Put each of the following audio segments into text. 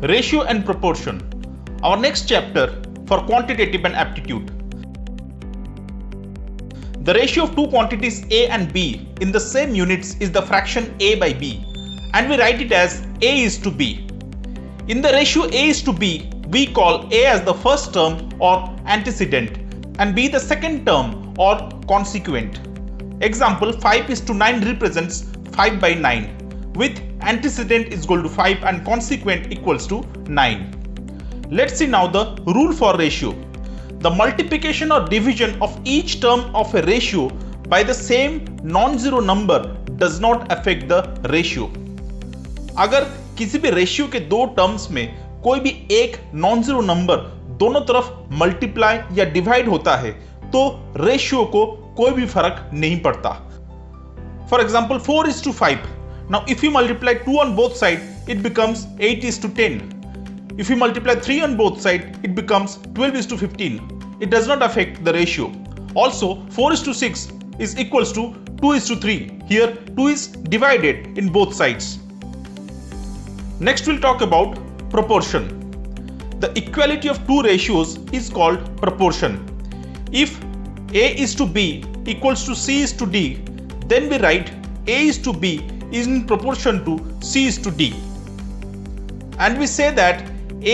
Ratio and proportion. Our next chapter for quantitative and aptitude. The ratio of two quantities A and B in the same units is the fraction A by B, and we write it as A is to B. In the ratio A is to B, we call A as the first term or antecedent and B the second term or consequent. Example, 5 is to 9 represents 5 by 9 with antecedent is equal to 5 and consequent equals to 9. Let's see now the rule for ratio. The multiplication or division of each term of a ratio by the same non-zero number does not affect the ratio. अगर किसी भी ratio के दो terms में कोई भी एक non zero number दोनों तरफ मल्टीप्लाई या डिवाइड होता है तो रेशियो को कोई भी फर्क नहीं पड़ता. For example 4:5. Now if you multiply 2 on both sides, it becomes 8:10. If you multiply 3 on both sides, it becomes 12:15. It does not affect the ratio. Also 4:6 is equals to 2:3. Here 2 is divided in both sides. Next we'll talk about proportion. The equality of two ratios is called proportion. If A is to B equals to C is to D, then we write A is to B is in proportion to C is to D. And we say that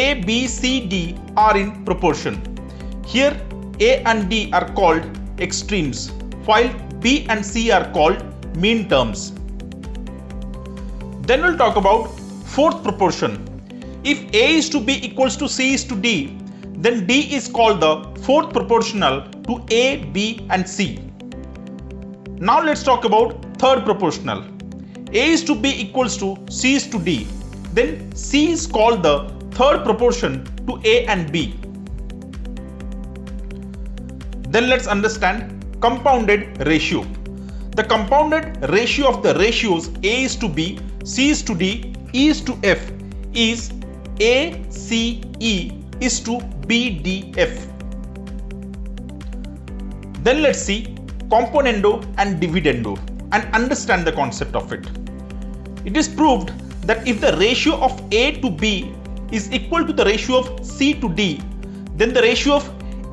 A, B, C, D are in proportion. Here A and D are called extremes, while B and C are called mean terms. Then we'll talk about fourth proportion. If A is to B equals to C is to D, then D is called the fourth proportional to A, B and C. Now let's talk about third proportional. A is to B equals to C is to D, then C is called the third proportion to A and B. Then let's understand compounded ratio. The compounded ratio of the ratios A is to B, C is to D, E is to F is A, C, E is to B, D, F. Then let's see componendo and dividendo and understand the concept of it. It is proved that if the ratio of A to B is equal to the ratio of C to D, then the ratio of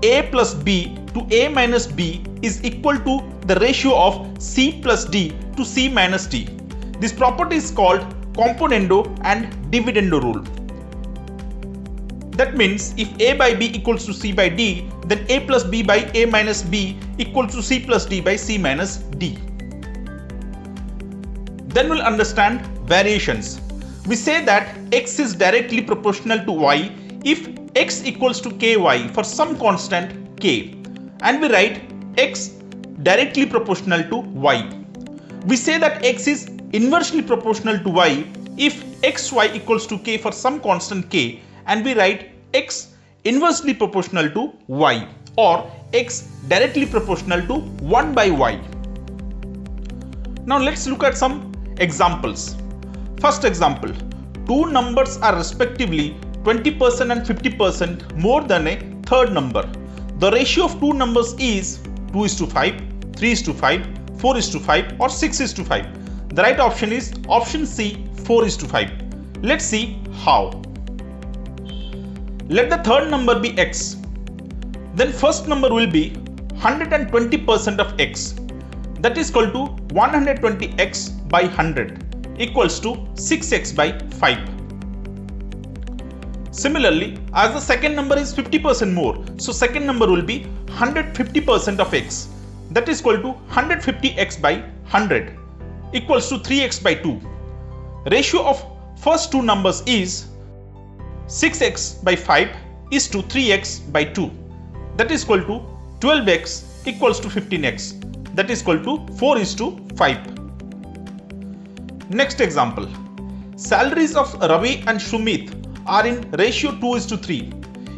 A plus B to A minus B is equal to the ratio of C plus D to C minus D. This property is called componendo and dividendo rule. That means if A by B equals to C by D, then A plus B by A minus B equals to C plus D by C minus D. Then we'll understand variations. We say that x is directly proportional to y if x equals to ky for some constant k, and we write x directly proportional to y. We say that x is inversely proportional to y if xy equals to k for some constant k, and we write x inversely proportional to y or x directly proportional to 1 by y. Now let's look at some examples. First example, two numbers are respectively 20% and 50% more than a third number. The ratio of two numbers is 2:5, 3:5, 4:5 or 6:5. The right option is option C, 4:5. Let's see how. Let the third number be x. Then first number will be 120% of x. That is equal to 120x by 100 equals to 6x by 5. Similarly, as the second number is 50% more, so second number will be 150% of x. That is equal to 150x by 100 equals to 3x by 2. Ratio of first two numbers is 6x by 5 is to 3x by 2. That is equal to 12x equals to 15x. That is equal to 4:5. Next example. Salaries of Ravi and Shumit are in ratio 2:3.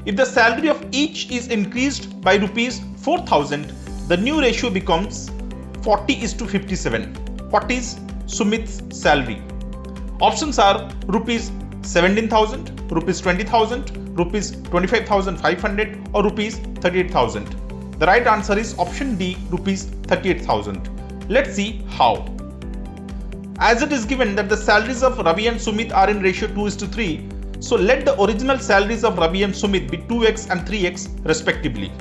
If the salary of each is increased by rupees 4,000, the new ratio becomes 40:57. What is Sumit's salary? Options are rupees 17,000, rupees 20,000, rupees 25,500 or rupees 38,000. The right answer is option D, rupees 38,000. Let's see how. As it is given that the salaries of Ravi and Sumit are in ratio 2:3, So let the original salaries of Ravi and Sumit be 2x and 3x respectively.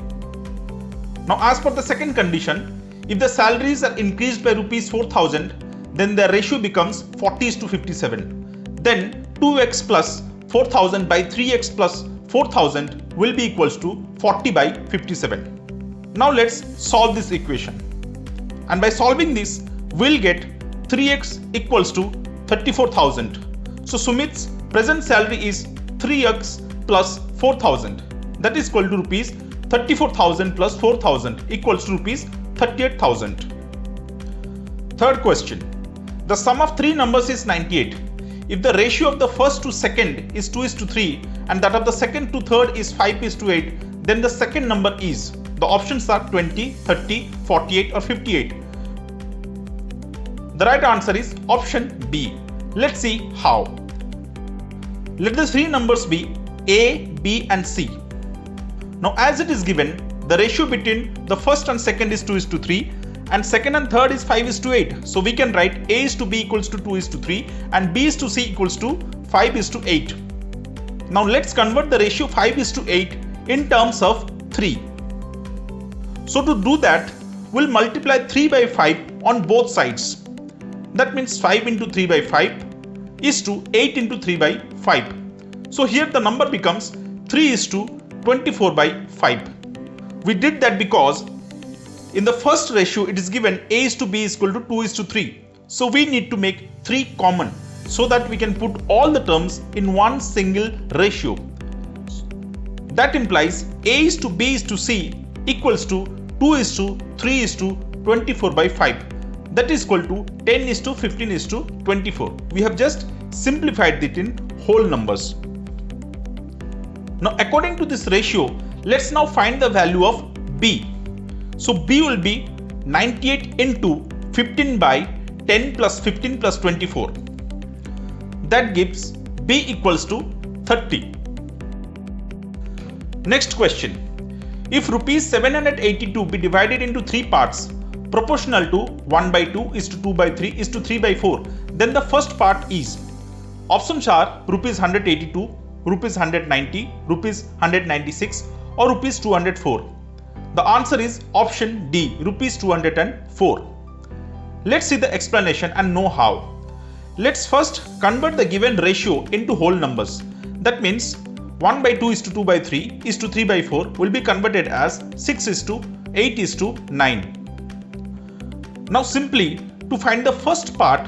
Now as per the second condition, if the salaries are increased by rupees 4,000, then the ratio becomes 40:57. Then 2x plus 4,000 by 3x plus 4,000 will be equals to 40/57. Now let's solve this equation. And by solving this, we'll get 3x equals to 34,000. So Sumit's present salary is 3x plus 4,000. That is equal to rupees 34,000 plus 4,000 equals to rupees 38,000. Third question. The sum of three numbers is 98. If the ratio of the first to second is 2:3 and that of the second to third is 5:8, then the second number is, the options are 20, 30, 48 or 58. The right answer is option B. Let's see how. Let the three numbers be A, B and C. Now as it is given, the ratio between the first and second is 2:3 and second and third is 5:8. So we can write A is to B equals to 2:3 and B is to C equals to 5:8. Now let's convert the ratio 5:8 in terms of 3. So to do that, we'll multiply 3 by 5 on both sides. That means 5 into 3 by 5 is to 8 into 3 by 5. So here the number becomes 3:24/5. We did that because in the first ratio it is given A is to B is equal to 2:3. So we need to make 3 common so that we can put all the terms in one single ratio. That implies A is to B is to C equals to 2:3:24/5. That is equal to 10:15:24. We have just simplified it in whole numbers. Now according to this ratio, let's now find the value of B. So B will be 98 into 15 by 10 plus 15 plus 24. That gives B equals to 30. Next question. If rupees 782 be divided into 3 parts proportional to 1/2 is to 2/3 is to 3/4, then the first part is, options are rupees 182, rupees 190, rupees 196 or rupees 204. The answer is option D, rupees 204. Let's see the explanation and know how. Let's first convert the given ratio into whole numbers. That means 1/2 is to 2/3 is to 3/4 will be converted as 6:8:9. Now simply to find the first part,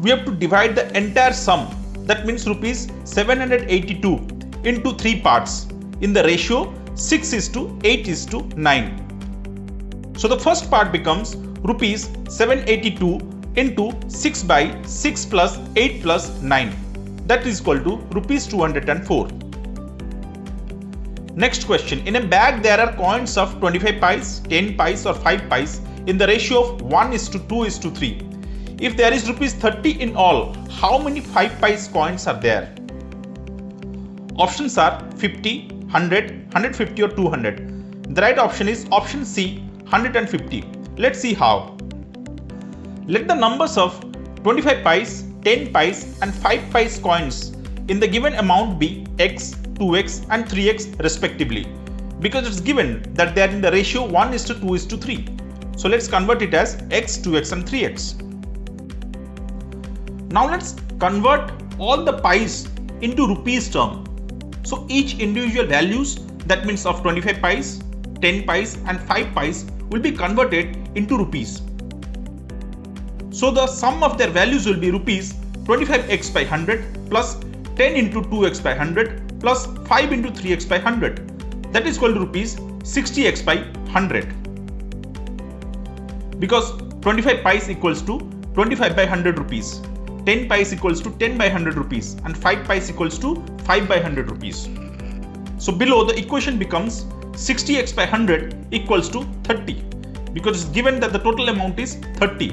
we have to divide the entire sum. That means rupees 782 into 3 parts in the ratio 6:8:9. So the first part becomes rupees 782 into 6 by 6 plus 8 plus 9. That is equal to rupees 204. Next question. In a bag there are coins of 25 pice, 10 pice or 5 pice in the ratio of 1:2:3. If there is rupees 30 in all, how many 5 pice coins are there? Options are 50, 100, 150 or 200. The right option is option C, 150. Let's see how. Let the numbers of 25 pice, 10 pice and 5 pice coins in the given amount be x, 2x and 3x respectively, because it's given that they are in the ratio 1:2:3. So let's convert it as x, 2x and 3x. Now let's convert all the pies into rupees term. So each individual values, that means of 25 pies, 10 pies and 5 pies will be converted into rupees. So the sum of their values will be rupees 25x by 100 plus 10 into 2x by 100 plus 5 into 3x by 100. That is equal to rupees 60x by 100. Because 25 pies equals to 25 by 100 rupees. 10 pies equals to 10 by 100 rupees and 5 pies equals to 5 by 100 rupees. So below the equation becomes 60x by 100 equals to 30, because it's given that the total amount is 30.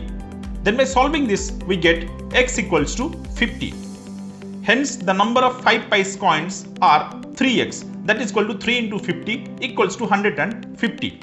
Then by solving this we get x equals to 50. Hence the number of 5 pice coins are 3x, that is equal to 3 into 50 equals to 150.